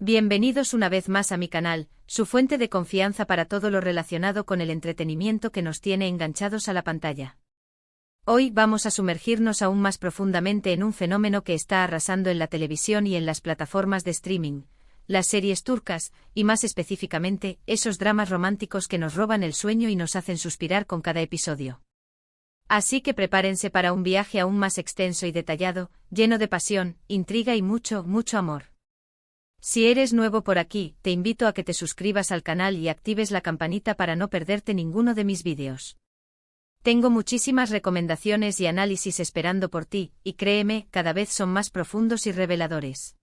Bienvenidos una vez más a mi canal, su fuente de confianza para todo lo relacionado con el entretenimiento que nos tiene enganchados a la pantalla. Hoy vamos a sumergirnos aún más profundamente en un fenómeno que está arrasando en la televisión y en las plataformas de streaming, las series turcas, y más específicamente, esos dramas románticos que nos roban el sueño y nos hacen suspirar con cada episodio. Así que prepárense para un viaje aún más extenso y detallado, lleno de pasión, intriga y mucho, mucho amor. Si eres nuevo por aquí, te invito a que te suscribas al canal y actives la campanita para no perderte ninguno de mis vídeos. Tengo muchísimas recomendaciones y análisis esperando por ti, y créeme, cada vez son más profundos y reveladores.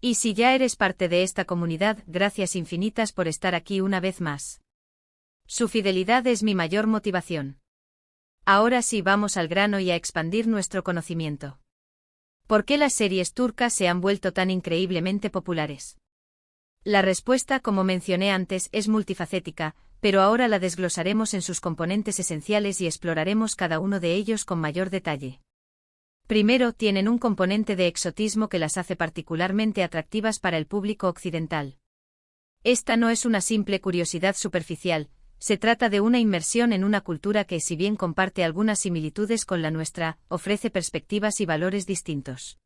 Y si ya eres parte de esta comunidad, gracias infinitas por estar aquí una vez más. Su fidelidad es mi mayor motivación. Ahora sí vamos al grano y a expandir nuestro conocimiento. ¿Por qué las series turcas se han vuelto tan increíblemente populares? La respuesta, como mencioné antes, es multifacética, pero ahora la desglosaremos en sus componentes esenciales y exploraremos cada uno de ellos con mayor detalle. Primero, tienen un componente de exotismo que las hace particularmente atractivas para el público occidental. Esta no es una simple curiosidad superficial, se trata de una inmersión en una cultura que, si bien comparte algunas similitudes con la nuestra, ofrece perspectivas y valores distintos.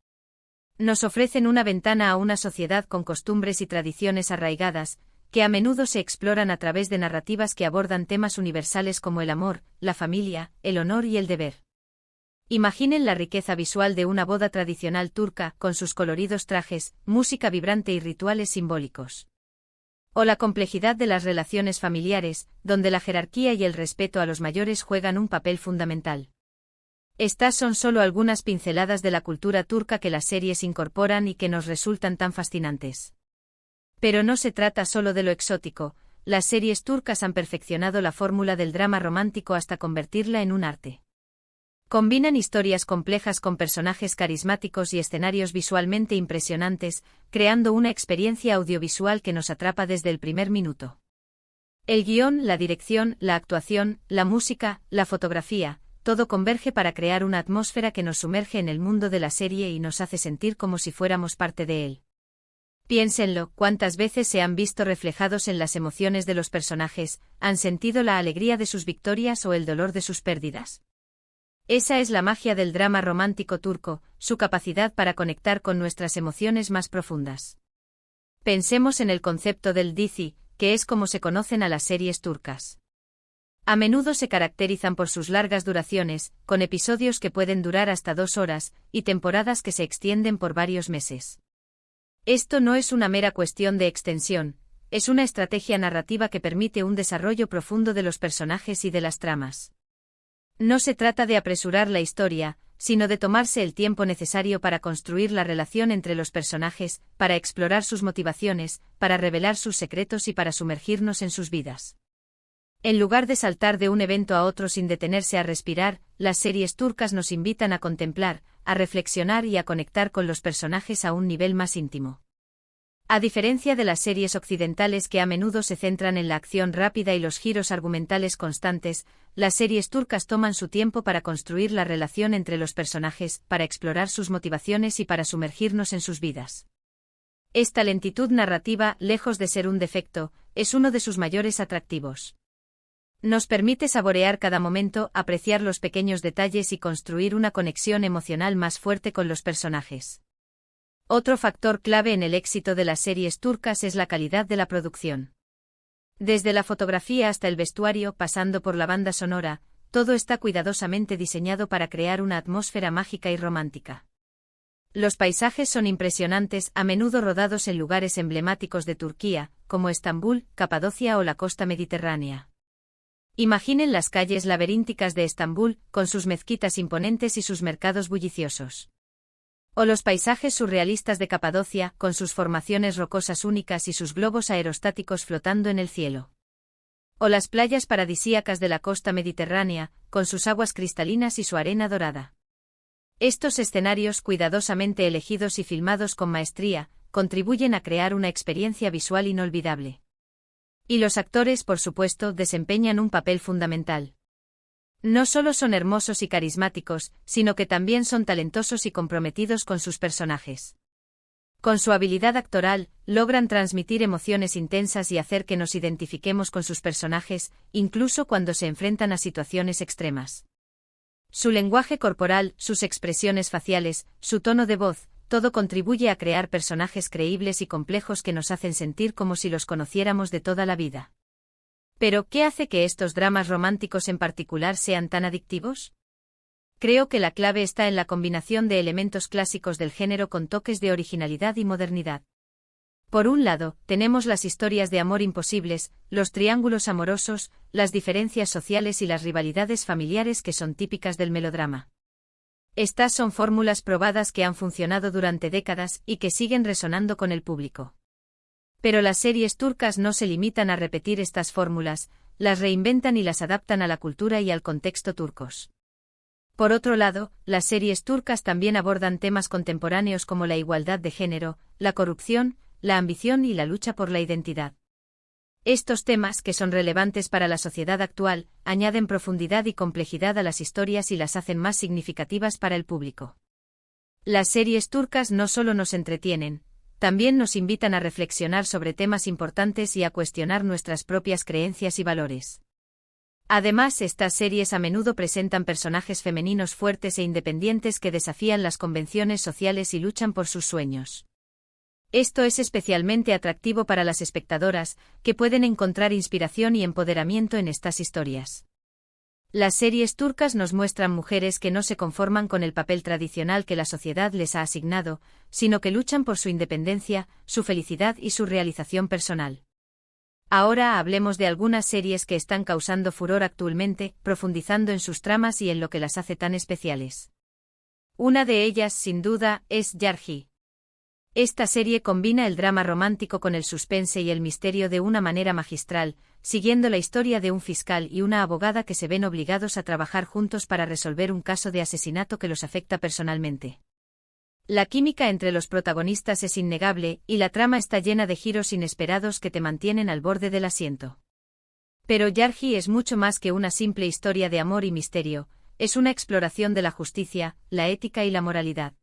Nos ofrecen una ventana a una sociedad con costumbres y tradiciones arraigadas, que a menudo se exploran a través de narrativas que abordan temas universales como el amor, la familia, el honor y el deber. Imaginen la riqueza visual de una boda tradicional turca, con sus coloridos trajes, música vibrante y rituales simbólicos. O la complejidad de las relaciones familiares, donde la jerarquía y el respeto a los mayores juegan un papel fundamental. Estas son solo algunas pinceladas de la cultura turca que las series incorporan y que nos resultan tan fascinantes. Pero no se trata solo de lo exótico, las series turcas han perfeccionado la fórmula del drama romántico hasta convertirla en un arte. Combinan historias complejas con personajes carismáticos y escenarios visualmente impresionantes, creando una experiencia audiovisual que nos atrapa desde el primer minuto. El guión, la dirección, la actuación, la música, la fotografía, todo converge para crear una atmósfera que nos sumerge en el mundo de la serie y nos hace sentir como si fuéramos parte de él. Piénsenlo, cuántas veces se han visto reflejados en las emociones de los personajes, han sentido la alegría de sus victorias o el dolor de sus pérdidas. Esa es la magia del drama romántico turco, su capacidad para conectar con nuestras emociones más profundas. Pensemos en el concepto del dizi, que es como se conocen a las series turcas. A menudo se caracterizan por sus largas duraciones, con episodios que pueden durar hasta 2 horas, y temporadas que se extienden por varios meses. Esto no es una mera cuestión de extensión, es una estrategia narrativa que permite un desarrollo profundo de los personajes y de las tramas. No se trata de apresurar la historia, sino de tomarse el tiempo necesario para construir la relación entre los personajes, para explorar sus motivaciones, para revelar sus secretos y para sumergirnos en sus vidas. En lugar de saltar de un evento a otro sin detenerse a respirar, las series turcas nos invitan a contemplar, a reflexionar y a conectar con los personajes a un nivel más íntimo. A diferencia de las series occidentales que a menudo se centran en la acción rápida y los giros argumentales constantes, las series turcas toman su tiempo para construir la relación entre los personajes, para explorar sus motivaciones y para sumergirnos en sus vidas. Esta lentitud narrativa, lejos de ser un defecto, es uno de sus mayores atractivos. Nos permite saborear cada momento, apreciar los pequeños detalles y construir una conexión emocional más fuerte con los personajes. Otro factor clave en el éxito de las series turcas es la calidad de la producción. Desde la fotografía hasta el vestuario, pasando por la banda sonora, todo está cuidadosamente diseñado para crear una atmósfera mágica y romántica. Los paisajes son impresionantes, a menudo rodados en lugares emblemáticos de Turquía, como Estambul, Capadocia o la costa mediterránea. Imaginen las calles laberínticas de Estambul, con sus mezquitas imponentes y sus mercados bulliciosos. O los paisajes surrealistas de Capadocia, con sus formaciones rocosas únicas y sus globos aerostáticos flotando en el cielo. O las playas paradisíacas de la costa mediterránea, con sus aguas cristalinas y su arena dorada. Estos escenarios, cuidadosamente elegidos y filmados con maestría, contribuyen a crear una experiencia visual inolvidable. Y los actores, por supuesto, desempeñan un papel fundamental. No solo son hermosos y carismáticos, sino que también son talentosos y comprometidos con sus personajes. Con su habilidad actoral, logran transmitir emociones intensas y hacer que nos identifiquemos con sus personajes, incluso cuando se enfrentan a situaciones extremas. Su lenguaje corporal, sus expresiones faciales, su tono de voz, todo contribuye a crear personajes creíbles y complejos que nos hacen sentir como si los conociéramos de toda la vida. ¿Pero qué hace que estos dramas románticos en particular sean tan adictivos? Creo que la clave está en la combinación de elementos clásicos del género con toques de originalidad y modernidad. Por un lado, tenemos las historias de amor imposibles, los triángulos amorosos, las diferencias sociales y las rivalidades familiares que son típicas del melodrama. Estas son fórmulas probadas que han funcionado durante décadas y que siguen resonando con el público. Pero las series turcas no se limitan a repetir estas fórmulas, las reinventan y las adaptan a la cultura y al contexto turcos. Por otro lado, las series turcas también abordan temas contemporáneos como la igualdad de género, la corrupción, la ambición y la lucha por la identidad. Estos temas, que son relevantes para la sociedad actual, añaden profundidad y complejidad a las historias y las hacen más significativas para el público. Las series turcas no solo nos entretienen, también nos invitan a reflexionar sobre temas importantes y a cuestionar nuestras propias creencias y valores. Además, estas series a menudo presentan personajes femeninos fuertes e independientes que desafían las convenciones sociales y luchan por sus sueños. Esto es especialmente atractivo para las espectadoras, que pueden encontrar inspiración y empoderamiento en estas historias. Las series turcas nos muestran mujeres que no se conforman con el papel tradicional que la sociedad les ha asignado, sino que luchan por su independencia, su felicidad y su realización personal. Ahora hablemos de algunas series que están causando furor actualmente, profundizando en sus tramas y en lo que las hace tan especiales. Una de ellas, sin duda, es Yargı. Esta serie combina el drama romántico con el suspense y el misterio de una manera magistral, siguiendo la historia de un fiscal y una abogada que se ven obligados a trabajar juntos para resolver un caso de asesinato que los afecta personalmente. La química entre los protagonistas es innegable, y la trama está llena de giros inesperados que te mantienen al borde del asiento. Pero Yargı es mucho más que una simple historia de amor y misterio, es una exploración de la justicia, la ética y la moralidad.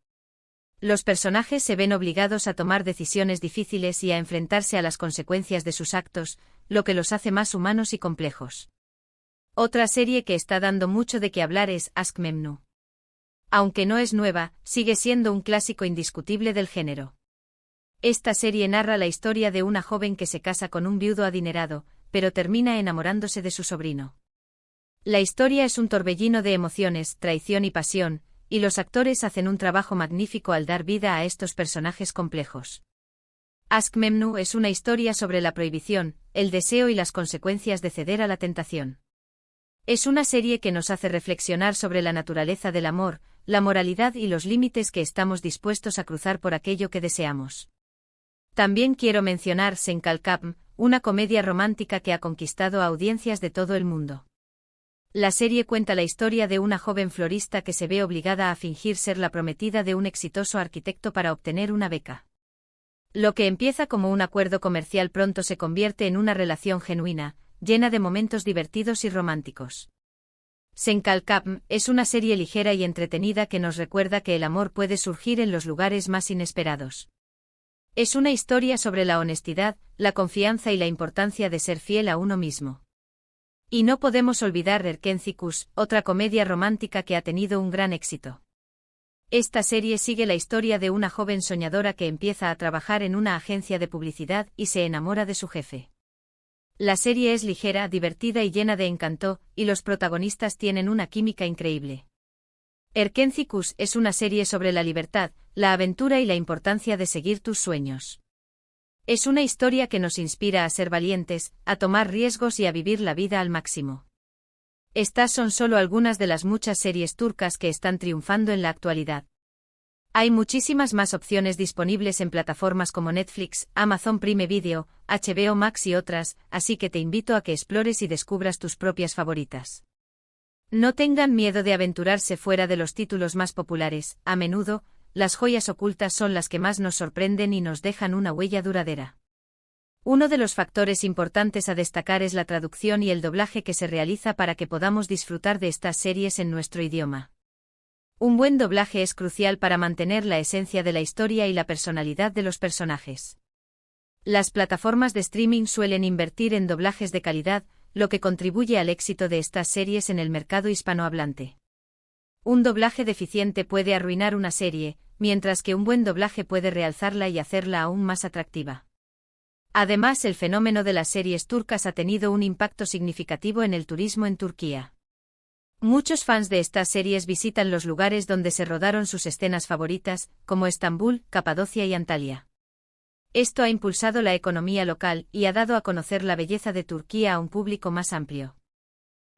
Los personajes se ven obligados a tomar decisiones difíciles y a enfrentarse a las consecuencias de sus actos, lo que los hace más humanos y complejos. Otra serie que está dando mucho de qué hablar es Aşk Memnu. Aunque no es nueva, sigue siendo un clásico indiscutible del género. Esta serie narra la historia de una joven que se casa con un viudo adinerado, pero termina enamorándose de su sobrino. La historia es un torbellino de emociones, traición y pasión, y los actores hacen un trabajo magnífico al dar vida a estos personajes complejos. Aşk Memnu es una historia sobre la prohibición, el deseo y las consecuencias de ceder a la tentación. Es una serie que nos hace reflexionar sobre la naturaleza del amor, la moralidad y los límites que estamos dispuestos a cruzar por aquello que deseamos. También quiero mencionar Sen Kalkapm, una comedia romántica que ha conquistado a audiencias de todo el mundo. La serie cuenta la historia de una joven florista que se ve obligada a fingir ser la prometida de un exitoso arquitecto para obtener una beca. Lo que empieza como un acuerdo comercial pronto se convierte en una relación genuina, llena de momentos divertidos y románticos. Sen Kalkapm es una serie ligera y entretenida que nos recuerda que el amor puede surgir en los lugares más inesperados. Es una historia sobre la honestidad, la confianza y la importancia de ser fiel a uno mismo. Y no podemos olvidar Erkenci, otra comedia romántica que ha tenido un gran éxito. Esta serie sigue la historia de una joven soñadora que empieza a trabajar en una agencia de publicidad y se enamora de su jefe. La serie es ligera, divertida y llena de encanto, y los protagonistas tienen una química increíble. Erkenci es una serie sobre la libertad, la aventura y la importancia de seguir tus sueños. Es una historia que nos inspira a ser valientes, a tomar riesgos y a vivir la vida al máximo. Estas son solo algunas de las muchas series turcas que están triunfando en la actualidad. Hay muchísimas más opciones disponibles en plataformas como Netflix, Amazon Prime Video, HBO Max y otras, así que te invito a que explores y descubras tus propias favoritas. No tengan miedo de aventurarse fuera de los títulos más populares, a menudo, las joyas ocultas son las que más nos sorprenden y nos dejan una huella duradera. Uno de los factores importantes a destacar es la traducción y el doblaje que se realiza para que podamos disfrutar de estas series en nuestro idioma. Un buen doblaje es crucial para mantener la esencia de la historia y la personalidad de los personajes. Las plataformas de streaming suelen invertir en doblajes de calidad, lo que contribuye al éxito de estas series en el mercado hispanohablante. Un doblaje deficiente puede arruinar una serie, mientras que un buen doblaje puede realzarla y hacerla aún más atractiva. Además, el fenómeno de las series turcas ha tenido un impacto significativo en el turismo en Turquía. Muchos fans de estas series visitan los lugares donde se rodaron sus escenas favoritas, como Estambul, Capadocia y Antalya. Esto ha impulsado la economía local y ha dado a conocer la belleza de Turquía a un público más amplio.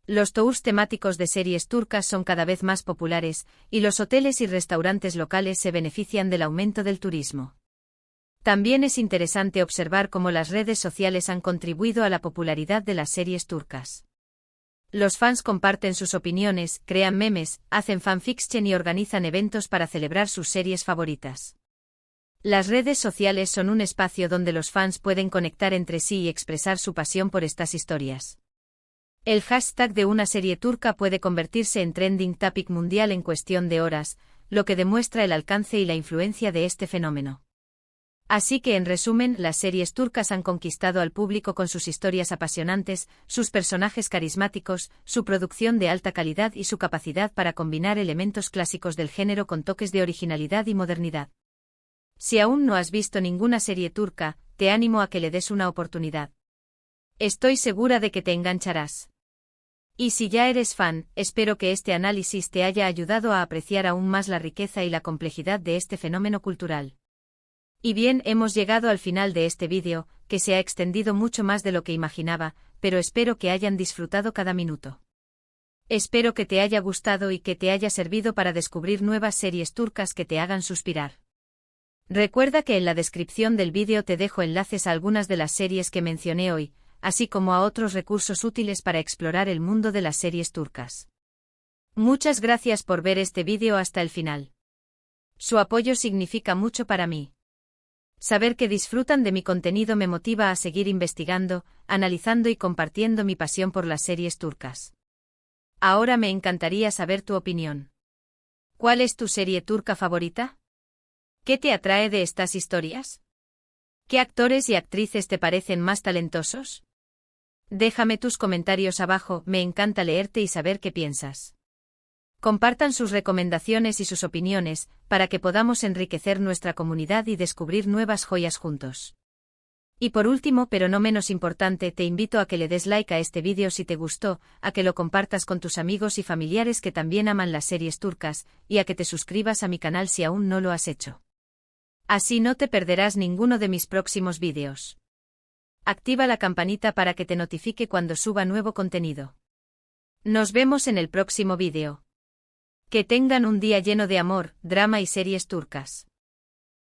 Los tours temáticos de series turcas son cada vez más populares, y los hoteles y restaurantes locales se benefician del aumento del turismo. También es interesante observar cómo las redes sociales han contribuido a la popularidad de las series turcas. Los fans comparten sus opiniones, crean memes, hacen fanfiction y organizan eventos para celebrar sus series favoritas. Las redes sociales son un espacio donde los fans pueden conectar entre sí y expresar su pasión por estas historias. El hashtag de una serie turca puede convertirse en trending topic mundial en cuestión de horas, lo que demuestra el alcance y la influencia de este fenómeno. Así que, en resumen, las series turcas han conquistado al público con sus historias apasionantes, sus personajes carismáticos, su producción de alta calidad y su capacidad para combinar elementos clásicos del género con toques de originalidad y modernidad. Si aún no has visto ninguna serie turca, te animo a que le des una oportunidad. Estoy segura de que te engancharás. Y si ya eres fan, espero que este análisis te haya ayudado a apreciar aún más la riqueza y la complejidad de este fenómeno cultural. Y bien, hemos llegado al final de este vídeo, que se ha extendido mucho más de lo que imaginaba, pero espero que hayan disfrutado cada minuto. Espero que te haya gustado y que te haya servido para descubrir nuevas series turcas que te hagan suspirar. Recuerda que en la descripción del vídeo te dejo enlaces a algunas de las series que mencioné hoy, así como a otros recursos útiles para explorar el mundo de las series turcas. Muchas gracias por ver este vídeo hasta el final. Su apoyo significa mucho para mí. Saber que disfrutan de mi contenido me motiva a seguir investigando, analizando y compartiendo mi pasión por las series turcas. Ahora me encantaría saber tu opinión. ¿Cuál es tu serie turca favorita? ¿Qué te atrae de estas historias? ¿Qué actores y actrices te parecen más talentosos? Déjame tus comentarios abajo, me encanta leerte y saber qué piensas. Compartan sus recomendaciones y sus opiniones, para que podamos enriquecer nuestra comunidad y descubrir nuevas joyas juntos. Y por último, pero no menos importante, te invito a que le des like a este vídeo si te gustó, a que lo compartas con tus amigos y familiares que también aman las series turcas, y a que te suscribas a mi canal si aún no lo has hecho. Así no te perderás ninguno de mis próximos vídeos. Activa la campanita para que te notifique cuando suba nuevo contenido. Nos vemos en el próximo vídeo. Que tengan un día lleno de amor, drama y series turcas.